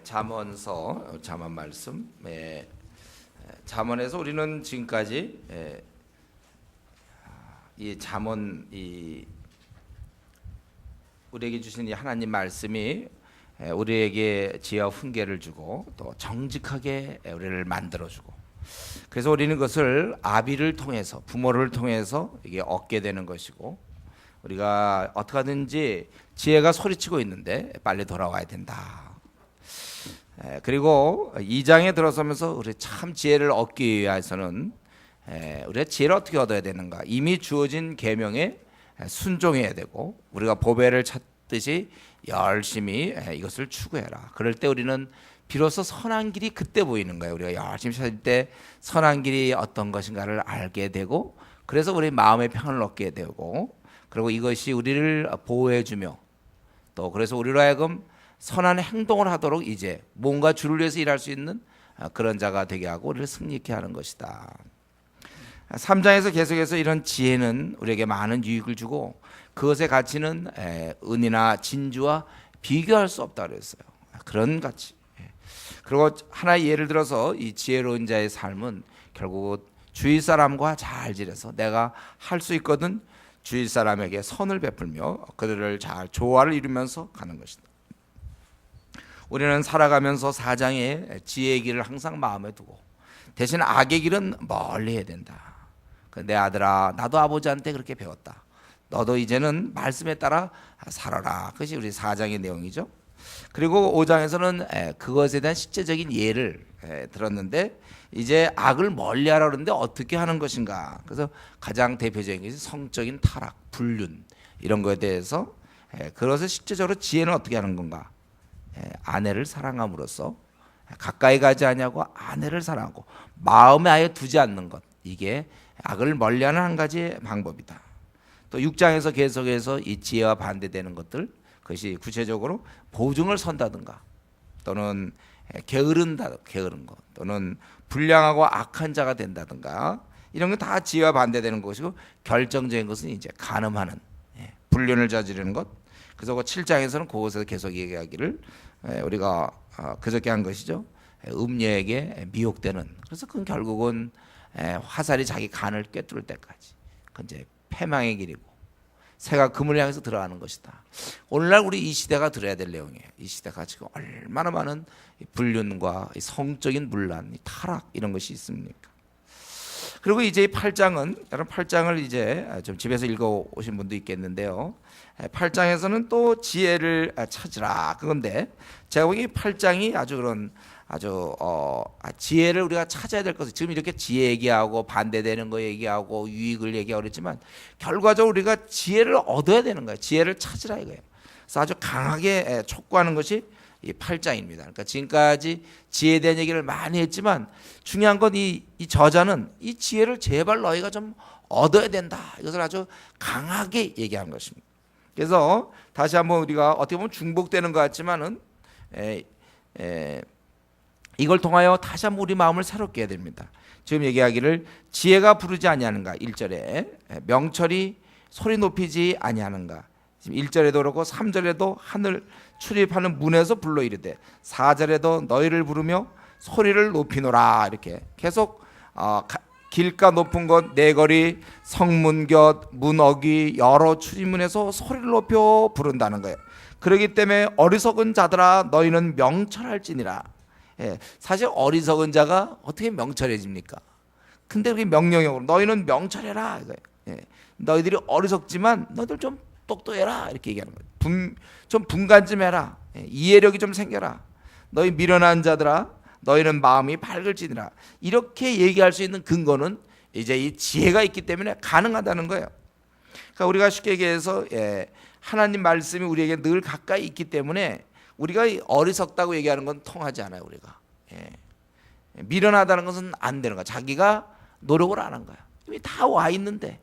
잠언서 잠언 말씀. 잠언에서 우리는 지금까지 이 잠언 우리에게 주신 이 하나님 말씀이 우리에게 지혜와 훈계를 주고 또 정직하게 우리를 만들어주고, 그래서 우리는 그것을 아비를 통해서, 부모를 통해서 이게 얻게 되는 것이고, 우리가 어떻게 하든지 지혜가 소리치고 있는데 빨리 돌아와야 된다. 그리고 2장에 들어서면서 우리 참 지혜를 얻기 위해서는 우리가 지혜를 어떻게 얻어야 되는가? 이미 주어진 계명에 순종해야 되고, 우리가 보배를 찾듯이 열심히 이것을 추구해라. 그럴 때 우리는 비로소 선한 길이 그때 보이는 거예요. 우리가 열심히 찾을 때 선한 길이 어떤 것인가를 알게 되고, 그래서 우리 마음의 평안을 얻게 되고, 그리고 이것이 우리를 보호해주며, 또 그래서 우리로 하여금 선한 행동을 하도록 이제 뭔가 주를 위해서 일할 수 있는 그런 자가 되게 하고 우리를 승리케 하는 것이다. 3장에서 계속해서 이런 지혜는 우리에게 많은 유익을 주고, 그것의 가치는 은이나 진주와 비교할 수 없다 그랬어요. 그런 가치. 그리고 하나의 예를 들어서 이 지혜로운 자의 삶은 결국 주위 사람과 잘 지내서 내가 할 수 있거든 주위 사람에게 선을 베풀며 그들을 잘 조화를 이루면서 가는 것이다. 우리는 살아가면서 4장의 지혜의 길을 항상 마음에 두고, 대신 악의 길은 멀리 해야 된다. 내 아들아, 나도 아버지한테 그렇게 배웠다. 너도 이제는 말씀에 따라 살아라. 그것이 우리 4장의 내용이죠. 그리고 5장에서는 그것에 대한 실제적인 예를 들었는데, 이제 악을 멀리하라 그러는데 어떻게 하는 것인가. 그래서 가장 대표적인 것이 성적인 타락, 불륜, 이런 것에 대해서 그것을 실제적으로 지혜는 어떻게 하는 건가. 아내를 사랑함으로써 가까이 가지 아니하고 아내를 사랑하고 마음에 아예 두지 않는 것, 이게 악을 멀리하는 한 가지의 방법이다. 또 6장에서 계속해서 이 지혜와 반대되는 것들, 그것이 구체적으로 보증을 선다든가, 또는 게으른 것, 또는 불량하고 악한 자가 된다든가, 이런 건 다 지혜와 반대되는 것이고, 결정적인 것은 이제 간음하는, 불륜을 저지르는 것. 그래서 7장에서는 그것에서 계속 얘기하기를 우리가 그저께 한 것이죠. 음녀에게 미혹되는, 그래서 그건 결국은 화살이 자기 간을 꿰뚫을 때까지, 그건 이제 패망의 길이고 새가 금을 향해서 들어가는 것이다. 오늘날 우리 이 시대가 들어야 될 내용이에요. 이 시대가 지금 얼마나 많은 불륜과 성적인 문란, 타락, 이런 것이 있습니까? 그리고 이제 8장은, 여러분 8장을 이제 좀 집에서 읽어 오신 분도 있겠는데요. 8장에서는 또 지혜를 찾으라, 그건데 제가 보기에 8장이 아주 지혜를 우리가 찾아야 될 것을, 지금 이렇게 지혜 얘기하고 반대되는 거 얘기하고 유익을 얘기하고 그랬지만 결과적으로 우리가 지혜를 얻어야 되는 거예요. 지혜를 찾으라 이거예요. 그래서 아주 강하게 촉구하는 것이 이 8장입니다. 그러니까 지금까지 지혜에 대한 얘기를 많이 했지만 중요한 건 이 저자는 이 지혜를 제발 너희가 좀 얻어야 된다, 이것을 아주 강하게 얘기한 것입니다. 그래서 다시 한번 우리가 어떻게 보면 중복되는 것 같지만은 이걸 통하여 다시 한번 우리 마음을 새롭게 해야 됩니다. 지금 얘기하기를 지혜가 부르지 아니하는가, 1절에 명철이 소리 높이지 아니하는가, 지금 1절에도 그렇고 3절에도 하늘 출입하는 문에서 불러 이르되, 4절에도 너희를 부르며 소리를 높이노라, 이렇게 계속 길가 높은 곳, 내거리, 성문곁, 문어귀, 여러 출입문에서 소리를 높여 부른다는 거예요. 그렇기 때문에 어리석은 자들아 너희는 명철할지니라. 사실 어리석은 자가 어떻게 명철해집니까? 근데 그게 명령형으로 너희는 명철해라 이거예요. 너희들이 어리석지만 너희들 좀 똑똑해라, 이렇게 얘기하는 거예요. 좀 분간 좀 해라. 이해력이 좀 생겨라. 너희 미련한 자들아 너희는 마음이 밝을지니라. 이렇게 얘기할 수 있는 근거는 이제 이 지혜가 있기 때문에 가능하다는 거예요. 그러니까 우리가 쉽게 얘기해서 하나님 말씀이 우리에게 늘 가까이 있기 때문에 우리가 어리석다고 얘기하는 건 통하지 않아요. 우리가 미련하다는 것은 안 되는 거야. 자기가 노력을 안 한 거야. 이미 다 와 있는데,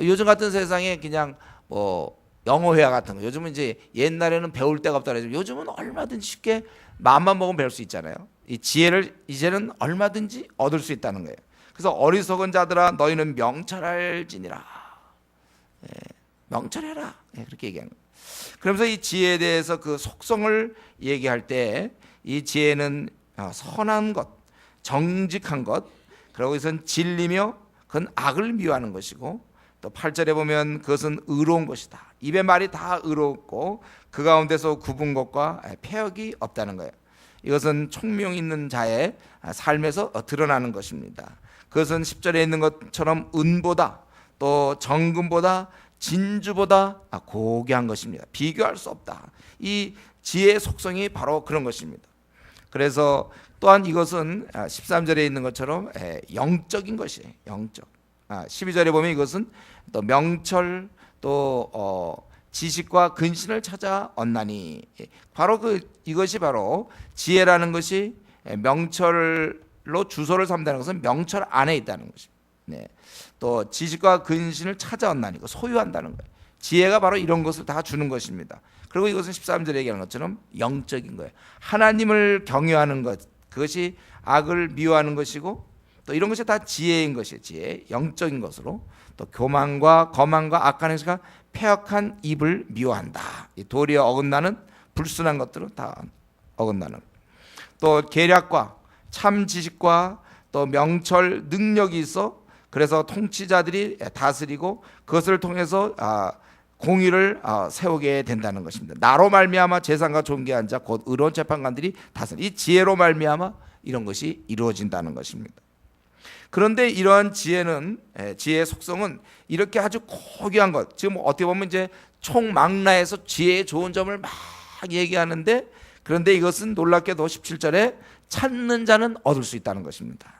요즘 같은 세상에 그냥 뭐 영어 회화 같은 거, 요즘은 이제 옛날에는 배울 데가 없다 그래서 요즘은 얼마든지 쉽게 마음만 먹으면 배울 수 있잖아요. 이 지혜를 이제는 얼마든지 얻을 수 있다는 거예요. 그래서 어리석은 자들아 너희는 명철할지니라. 명철해라, 그렇게 얘기하는 거예요. 그러면서 이 지혜에 대해서 그 속성을 얘기할 때 이 지혜는 선한 것, 정직한 것, 그리고 이것은 진리며 그건 악을 미워하는 것이고, 또 8절에 보면 그것은 의로운 것이다. 입의 말이 다 의롭고 그 가운데서 굽은 것과 폐역이 없다는 거예요. 이것은 총명 있는 자의 삶에서 드러나는 것입니다. 그것은 10절에 있는 것처럼 은보다 또 정금보다 진주보다 고귀한 것입니다. 비교할 수 없다. 이 지혜의 속성이 바로 그런 것입니다. 그래서 또한 이것은 13절에 있는 것처럼 영적인 것이에요. 영적. 12절에 보면 이것은 또 명철 또 지식과 근신을 찾아 얻나니, 바로 이것이 바로 지혜라는 것이 명철로 주소를 삼다는 것은 명철 안에 있다는 것입니다. 네. 또 지식과 근신을 찾아 얻나니, 소유한다는 거예요. 지혜가 바로 이런 것을 다 주는 것입니다. 그리고 이것은 13절에 얘기하는 것처럼 영적인 거예요. 하나님을 경외하는 것, 그것이 악을 미워하는 것이고, 또 이런 것이 다 지혜인 것이에요. 지혜, 영적인 것으로. 또 교만과 거만과 악한 행실과 패역한 입을 미워한다. 도리에 어긋나는 불순한 것들은 다 어긋나는. 또 계략과 참 지식과 또 명철 능력이 있어, 그래서 통치자들이 다스리고 그것을 통해서 공의를 세우게 된다는 것입니다. 나로 말미암아 재산과 존귀한 자 곧 의로운 재판관들이 다스리. 이 지혜로 말미암아 이런 것이 이루어진다는 것입니다. 그런데 이러한 지혜는, 지혜의 속성은 이렇게 아주 고귀한 것, 지금 어떻게 보면 이제 총망라에서 지혜의 좋은 점을 막 얘기하는데, 그런데 이것은 놀랍게도 17절에 찾는 자는 얻을 수 있다는 것입니다.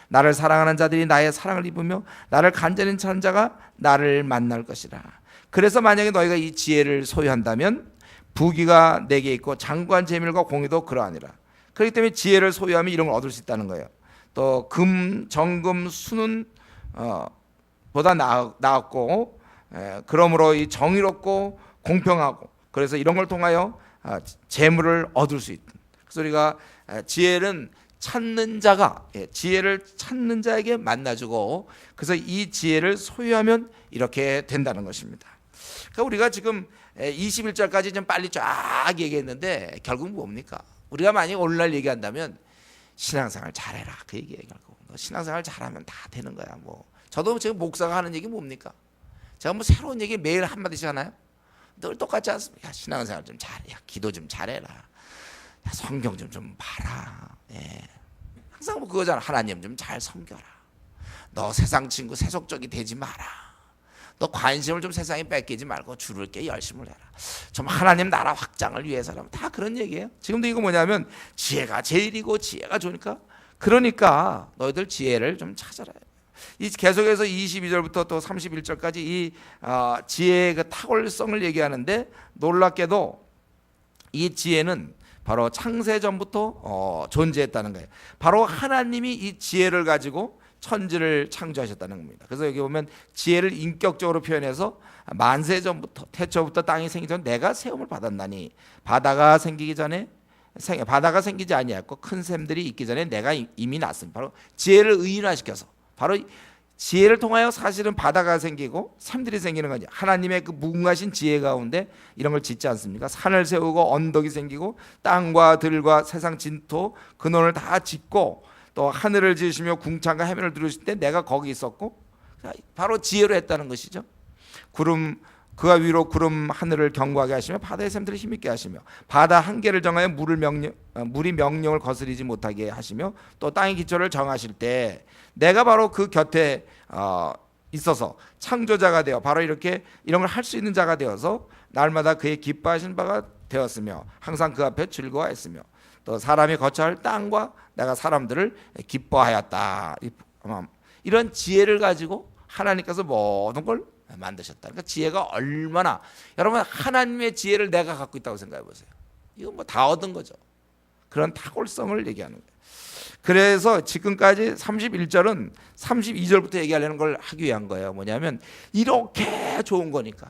나를 사랑하는 자들이 나의 사랑을 입으며 나를 간절히 찾는 자가 나를 만날 것이라. 그래서 만약에 너희가 이 지혜를 소유한다면 부귀가 내게 있고 장구한 재물과 공의도 그러하니라. 그렇기 때문에 지혜를 소유하면 이런 걸 얻을 수 있다는 거예요. 또 금, 정금, 수는 보다 나았고, 그러므로 이 정의롭고 공평하고, 그래서 이런 걸 통하여 재물을 얻을 수 있다. 그래서 우리가 지혜는 찾는 자가, 지혜를 찾는 자에게 만나주고, 그래서 이 지혜를 소유하면 이렇게 된다는 것입니다. 그러니까 우리가 지금 21절까지 좀 빨리 쫙 얘기했는데 결국 뭡니까? 우리가 만약 오늘날 얘기한다면 신앙생활 잘해라, 그 얘기예요. 결국 너 신앙생활 잘하면 다 되는 거야. 뭐 저도 지금 목사가 하는 얘기 뭡니까? 제가 뭐 새로운 얘기 매일 한 마디씩 하나요? 늘 똑같지 않습니까? 야, 신앙생활 좀 잘해, 야, 기도 좀 잘해라, 야, 성경 좀 봐라. 항상 뭐 그거잖아. 하나님 좀 잘 섬겨라. 너 세상 친구 세속적이 되지 마라. 너 관심을 좀 세상에 뺏기지 말고 주를 게 열심을 해라. 좀 하나님 나라 확장을 위해서라면 다 그런 얘기예요. 지금도 이거 뭐냐면 지혜가 제일이고 지혜가 좋으니까, 그러니까 너희들 지혜를 좀 찾아라. 이 계속해서 22절부터 또 31절까지 이 지혜의 그 탁월성을 얘기하는데, 놀랍게도 이 지혜는 바로 창세전부터 존재했다는 거예요. 바로 하나님이 이 지혜를 가지고 천지를 창조하셨다는 겁니다. 그래서 여기 보면 지혜를 인격적으로 표현해서 만세전부터, 태초부터 땅이 생기기 전 내가 세움을 받았나니, 바다가 생기지 아니하였고 큰 샘들이 있기 전에 내가 이미 났습니다. 바로 지혜를 의인화시켜서, 바로 지혜를 통하여 사실은 바다가 생기고 샘들이 생기는 거죠. 하나님의 그 무궁하신 지혜 가운데 이런 걸 짓지 않습니까? 산을 세우고 언덕이 생기고 땅과 들과 세상 진토 근원을 다 짓고, 또 하늘을 지으시며 궁창과 해변을 두르실 때 내가 거기 있었고, 바로 지혜로 했다는 것이죠. 구름, 그가 위로 구름 하늘을 견고하게 하시며 바다의 샘들을 힘있게 하시며 바다 한계를 정하여 물이 명령을 거스리지 못하게 하시며, 또 땅의 기초를 정하실 때 내가 바로 그 곁에 있어서 창조자가 되어 바로 이렇게 이런 걸 할 수 있는 자가 되어서 날마다 그의 기뻐하신 바가 되었으며 항상 그 앞에 즐거워했으며, 또 사람이 거처할 땅과 내가 사람들을 기뻐하였다. 이런 지혜를 가지고 하나님께서 모든 걸 만드셨다. 그러니까 지혜가 얼마나, 여러분 하나님의 지혜를 내가 갖고 있다고 생각해 보세요. 이거 뭐 다 얻은 거죠. 그런 탁월성을 얘기하는 거예요. 그래서 지금까지 31절은 32절부터 얘기하려는 걸 하기 위한 거예요. 뭐냐면 이렇게 좋은 거니까.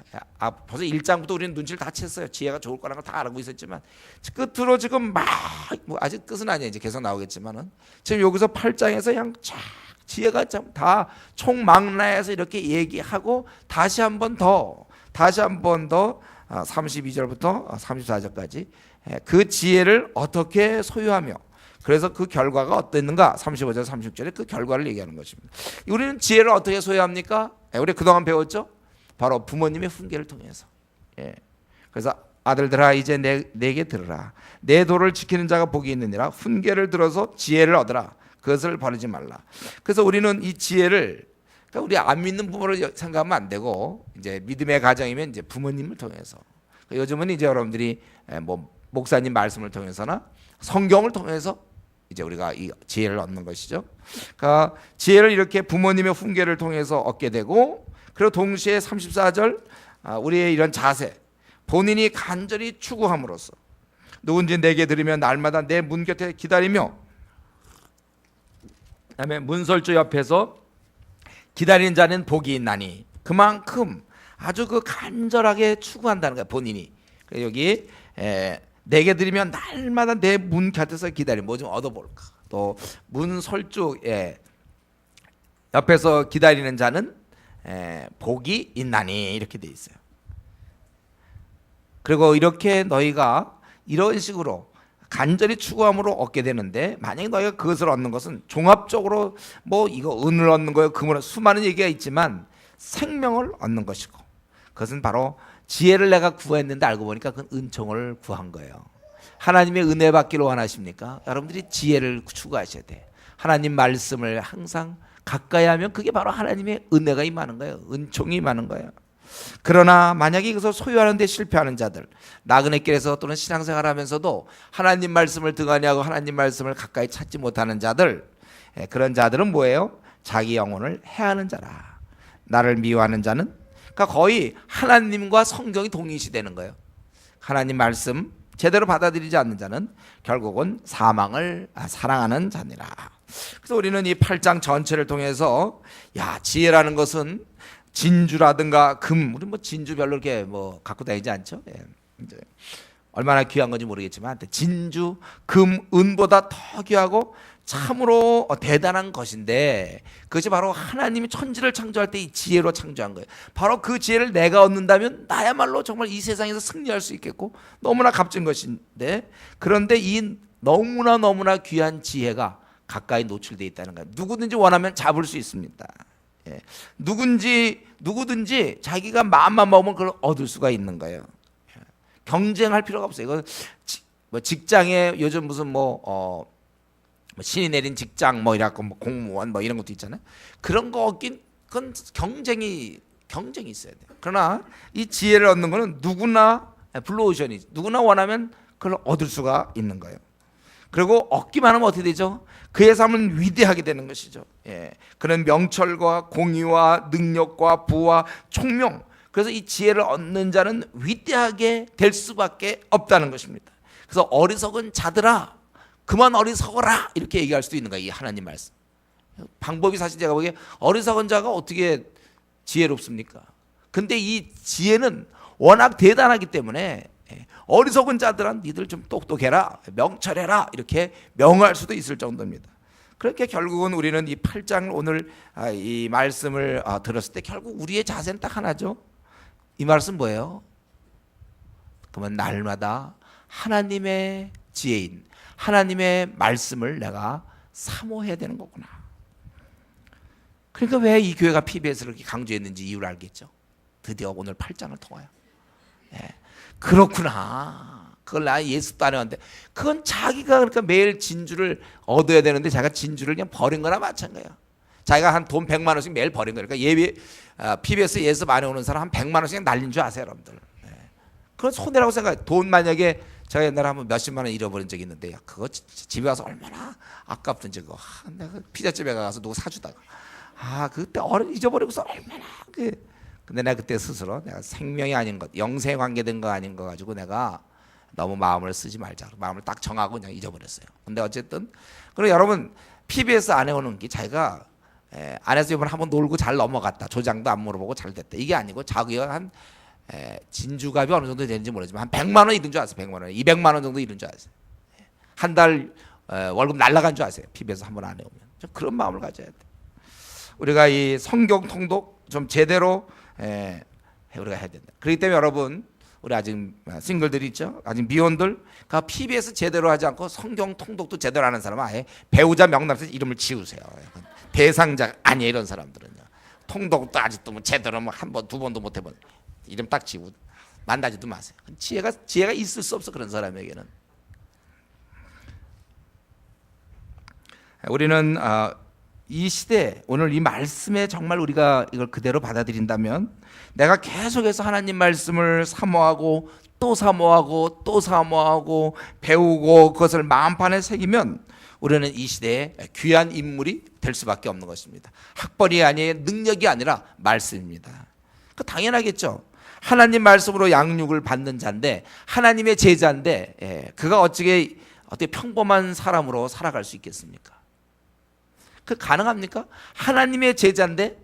벌써 1장부터 우리는 눈치를 다 챘어요. 지혜가 좋을 거라는 걸 다 알고 있었지만 끝으로 지금 뭐 아직 끝은 아니에요. 이제 계속 나오겠지만은 지금 여기서 8장에서 그냥 쫙 지혜가 다 총망라해서 이렇게 얘기하고 다시 한 번 더 32절부터 34절까지 그 지혜를 어떻게 소유하며 그래서 그 결과가 어땠는가 35절 36절에 그 결과를 얘기하는 것입니다. 우리는 지혜를 어떻게 소유합니까? 우리 그동안 배웠죠? 바로 부모님의 훈계를 통해서. 그래서 아들들아 이제 내게 들으라. 내 도를 지키는 자가 복이 있느니라. 훈계를 들어서 지혜를 얻으라. 그것을 버리지 말라. 그래서 우리는 이 지혜를 그러니까 우리 안 믿는 부모를 생각하면 안 되고 이제 믿음의 가정이면 이제 부모님을 통해서 요즘은 이제 여러분들이 뭐 목사님 말씀을 통해서나 성경을 통해서 이제 우리가 이 지혜를 얻는 것이죠. 그러니까 지혜를 이렇게 부모님의 훈계를 통해서 얻게 되고 그리고 동시에 34절 우리의 이런 자세 본인이 간절히 추구함으로써 누군지 내게 들으며 날마다 내 문 곁에 기다리며 그다음에 문설주 옆에서 기다리는 자는 복이 있나니 그만큼 아주 그 간절하게 추구한다는 거야 본인이. 여기 내게 드리면 날마다 내 문 곁에서 기다리면 뭐 좀 얻어볼까. 또 문설주 옆에서 기다리는 자는 복이 있나니 이렇게 돼 있어요. 그리고 이렇게 너희가 이런 식으로 간절히 추구함으로 얻게 되는데 만약에 너희가 그것을 얻는 것은 종합적으로 뭐 이거 은을 얻는 거예요 금을 수많은 얘기가 있지만 생명을 얻는 것이고 그것은 바로 지혜를 내가 구했는데 알고 보니까 그건 은총을 구한 거예요. 하나님의 은혜 받기를 원하십니까? 여러분들이 지혜를 추구하셔야 돼. 하나님 말씀을 항상 가까이 하면 그게 바로 하나님의 은혜가 임하는 거예요. 은총이 임하는 거예요. 그러나 만약에 이것을 소유하는 데 실패하는 자들 나그네 길에서 또는 신앙생활 하면서도 하나님 말씀을 등한히 하고 하나님 말씀을 가까이 찾지 못하는 자들 그런 자들은 뭐예요? 자기 영혼을 해하는 자라. 나를 미워하는 자는 그러니까 거의 하나님과 성경이 동일시되는 거예요. 하나님 말씀 제대로 받아들이지 않는 자는 결국은 사망을 사랑하는 자니라. 그래서 우리는 이 8장 전체를 통해서 야 지혜라는 것은 진주라든가 금 우리 뭐 진주 별로 이렇게 뭐 갖고 다니지 않죠. 이제 얼마나 귀한 건지 모르겠지만 진주, 금, 은보다 더 귀하고 참으로 대단한 것인데 그것이 바로 하나님이 천지를 창조할 때 이 지혜로 창조한 거예요. 바로 그 지혜를 내가 얻는다면 나야말로 정말 이 세상에서 승리할 수 있겠고 너무나 값진 것인데 그런데 이 너무나 귀한 지혜가 가까이 노출되어 있다는 거예요. 누구든지 원하면 잡을 수 있습니다. 누구든지 자기가 마음만 먹으면 그걸 얻을 수가 있는 거예요. 경쟁할 필요가 없어요. 이거 뭐 직장에 요즘 무슨 뭐 신이 내린 직장 뭐 이래갖고 뭐 공무원 뭐 이런 것도 있잖아요. 그런 거 얻긴 그건 경쟁이 있어야 돼요. 그러나 이 지혜를 얻는 거는 누구나 블루오션이 누구나 원하면 그걸 얻을 수가 있는 거예요. 그리고 얻기만 하면 어떻게 되죠? 그의 삶은 위대하게 되는 것이죠. 그런 명철과 공의와 능력과 부와 총명 그래서 이 지혜를 얻는 자는 위대하게 될 수밖에 없다는 것입니다. 그래서 어리석은 자들아 그만 어리석어라 이렇게 얘기할 수도 있는 거예요. 이 하나님 말씀 방법이 사실 제가 보기에 어리석은 자가 어떻게 지혜롭습니까? 근데 이 지혜는 워낙 대단하기 때문에 어리석은 자들은 니들 좀 똑똑해라 명철해라 이렇게 명할 수도 있을 정도입니다. 그렇게 결국은 우리는 이 8장을 오늘 이 말씀을 들었을 때 결국 우리의 자세는 딱 하나죠. 이 말씀 뭐예요? 그러면 날마다 하나님의 지혜인 하나님의 말씀을 내가 사모해야 되는 거구나. 그러니까 왜 이 교회가 PBS를 그렇게 강조했는지 이유를 알겠죠. 드디어 오늘 8장을 통하여 그렇구나. 그걸 나 예습도 안 해왔는데 그건 자기가 그러니까 매일 진주를 얻어야 되는데 자기가 진주를 그냥 버린 거나 마찬가지야. 자기가 한 돈 100만 원씩 매일 버린 거니까 PBS 예습 안 해오는 사람 한 100만 원씩 날린 줄 아세요 여러분들. 그건 손해라고 생각해. 돈 만약에 제가 옛날에 한번 몇십만 원 잃어버린 적이 있는데 그거 집에 가서 얼마나 아깝던지 그거 내가 피자집에 가서 누구 사주다가 그때 잊어버리고서 얼마나 근데 내가 그때 스스로 내가 생명이 아닌 것 영생 관계된 거 아닌 거 가지고 내가 너무 마음을 쓰지 말자 마음을 딱 정하고 그냥 잊어버렸어요. 근데 어쨌든 그리고 여러분 PBS 안 해오는 게 자기가 안에서 이번에 한번 놀고 잘 넘어갔다 조장도 안 물어보고 잘 됐다 이게 아니고 자기가 한 진주값이 어느 정도 되는지 모르지만 한 100만 원 잃은 줄 아세요. 100만 원 200만 원 정도 잃은 줄 아세요. 한 달 월급 날라간 줄 아세요. PBS 한번 안 해오면 좀 그런 마음을 가져야 돼. 우리가 이 성경 통독 좀 제대로 우리가 해야 된다. 그렇기 때문에 여러분 우리 아직 싱글들 있죠? 아직 미혼들가 PBS 제대로 하지 않고 성경 통독도 제대로 하는 사람은 아예 배우자 명단에서 이름을 지우세요. 대상자 아니에요. 이런 사람들은요. 통독도 아직도 뭐 제대로 뭐 한 번, 두 번도 못 해본 이름 딱 지우고 만나지도 마세요. 지혜가 있을 수 없어 그런 사람에게는. 우리는 이 시대 오늘 이 말씀에 정말 우리가 이걸 그대로 받아들인다면 내가 계속해서 하나님 말씀을 사모하고 또 사모하고 또 사모하고 배우고 그것을 마음판에 새기면 우리는 이 시대에 귀한 인물이 될 수밖에 없는 것입니다. 학벌이 아니에요. 능력이 아니라 말씀입니다. 그 당연하겠죠. 하나님 말씀으로 양육을 받는 자인데 하나님의 제자인데 그가 어떻게 평범한 사람으로 살아갈 수 있겠습니까? 그 가능합니까? 하나님의 제자인데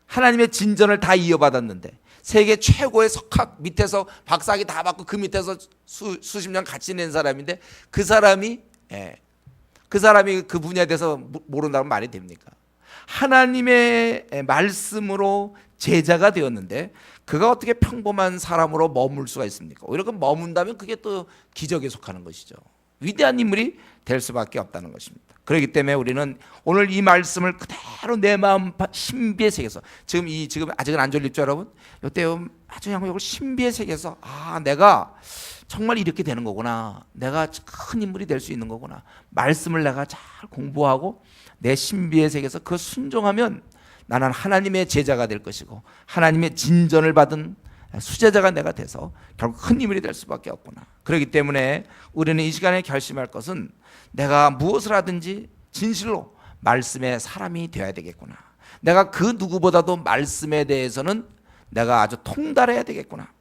하나님의 진전을 다 이어받았는데 세계 최고의 석학 밑에서 박사학위 다 받고 그 밑에서 수십 년 같이 낸 사람인데 그 사람이 그 분야에 대해서 모른다면 말이 됩니까? 하나님의 말씀으로 제자가 되었는데 그가 어떻게 평범한 사람으로 머물 수가 있습니까? 오히려 그 머문다면 그게 또 기적에 속하는 것이죠. 위대한 인물이 될 수밖에 없다는 것입니다. 그렇기 때문에 우리는 오늘 이 말씀을 그대로 내 마음 신비의 세계에서 지금 아직은 안 졸립죠 여러분? 이때 아주 이걸 신비의 세계에서 내가 정말 이렇게 되는 거구나. 내가 큰 인물이 될 수 있는 거구나. 말씀을 내가 잘 공부하고 내 신비의 세계에서 그 순종하면 나는 하나님의 제자가 될 것이고 하나님의 진전을 받은 수제자가 내가 돼서 결국 큰 인물이 될 수밖에 없구나. 그렇기 때문에 우리는 이 시간에 결심할 것은 내가 무엇을 하든지 진실로 말씀의 사람이 되어야 되겠구나. 내가 그 누구보다도 말씀에 대해서는 내가 아주 통달해야 되겠구나.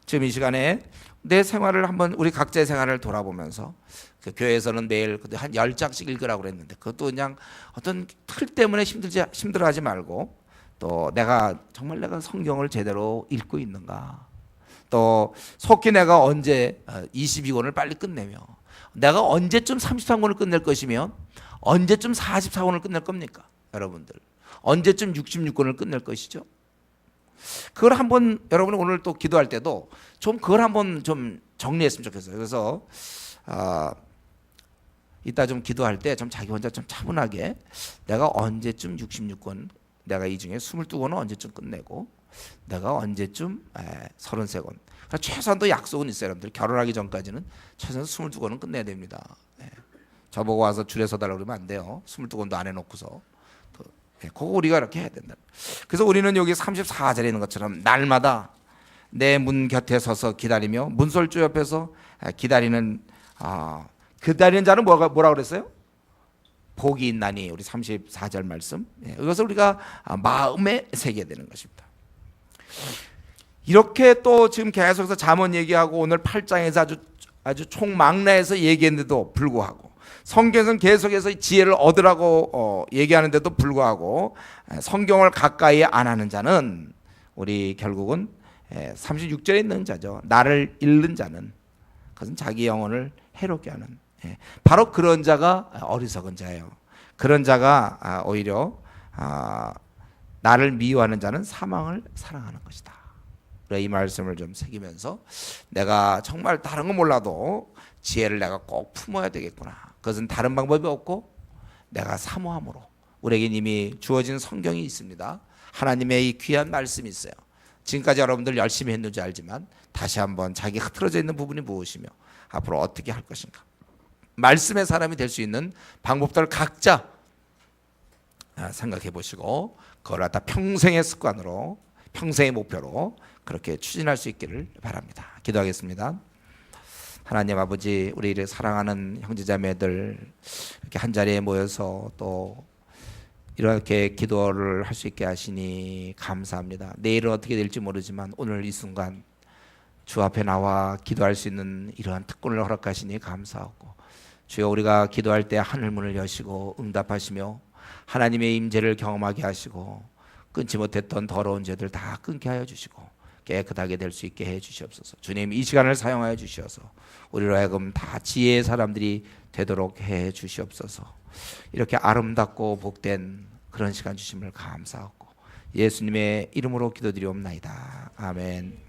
지금 이 시간에 내 생활을 한번 우리 각자의 생활을 돌아보면서 그 교회에서는 매일 한 10장씩 읽으라고 그랬는데 그것도 그냥 어떤 틀 때문에 힘들어하지 말고 또 내가 정말 내가 성경을 제대로 읽고 있는가, 또 속히 내가 언제 22권을 빨리 끝내며 내가 언제쯤 33권을 끝낼 것이며 언제쯤 44권을 끝낼 겁니까? 여러분들 언제쯤 66권을 끝낼 것이죠? 그걸 한번 여러분 오늘 또 기도할 때도 좀 그걸 한번 좀 정리했으면 좋겠어요. 그래서 이따 좀 기도할 때 좀 자기 혼자 좀 차분하게 내가 언제쯤 66권, 내가 이 중에 22권은 언제쯤 끝내고 내가 언제쯤 33권. 그러니까 최소한도 약속은 있어요. 여러분들 결혼하기 전까지는 최소한 22권은 끝내야 됩니다. 저보고 와서 줄에 서달라고 그러면 안 돼요. 22권도 안 해놓고서. 그거 우리가 이렇게 해야 된다. 그래서 우리는 여기 34절에 있는 것처럼 날마다 내 문 곁에 서서 기다리며 문설주 옆에서 기다리는 자는 뭐라 그랬어요? 복이 있나니. 우리 34절 말씀. 이것을 우리가 마음에 새겨야 되는 것입니다. 이렇게 또 지금 계속해서 잠언 얘기하고 오늘 8장에서 아주 총망라해서 얘기했는데도 불구하고 성경에서는 계속해서 지혜를 얻으라고 얘기하는데도 불구하고 성경을 가까이 안 하는 자는 우리 결국은 36절에 있는 자죠. 나를 잃는 자는 그것은 자기 영혼을 해롭게 하는 바로 그런 자가 어리석은 자예요. 그런 자가 오히려 나를 미워하는 자는 사망을 사랑하는 것이다. 이 말씀을 좀 새기면서 내가 정말 다른 거 몰라도 지혜를 내가 꼭 품어야 되겠구나. 그것은 다른 방법이 없고 내가 사모함으로 우리에게 이미 주어진 성경이 있습니다. 하나님의 이 귀한 말씀이 있어요. 지금까지 여러분들 열심히 했는지 알지만 다시 한번 자기 흐트러져 있는 부분이 무엇이며 앞으로 어떻게 할 것인가. 말씀의 사람이 될 수 있는 방법들을 각자 생각해 보시고 그걸 갖다 평생의 습관으로 평생의 목표로 그렇게 추진할 수 있기를 바랍니다. 기도하겠습니다. 하나님 아버지, 우리를 사랑하는 형제자매들 이렇게 한 자리에 모여서 또 이렇게 기도를 할 수 있게 하시니 감사합니다. 내일은 어떻게 될지 모르지만 오늘 이 순간 주 앞에 나와 기도할 수 있는 이러한 특권을 허락하시니 감사하고, 주여 우리가 기도할 때 하늘문을 여시고 응답하시며 하나님의 임재를 경험하게 하시고 끊지 못했던 더러운 죄들 다 끊게 하여 주시고 깨끗하게 될 수 있게 해 주시옵소서. 주님, 이 시간을 사용하여 주시어서 우리로 하여금 다 지혜의 사람들이 되도록 해 주시옵소서. 이렇게 아름답고 복된 그런 시간 주심을 감사하고 예수님의 이름으로 기도드리옵나이다. 아멘.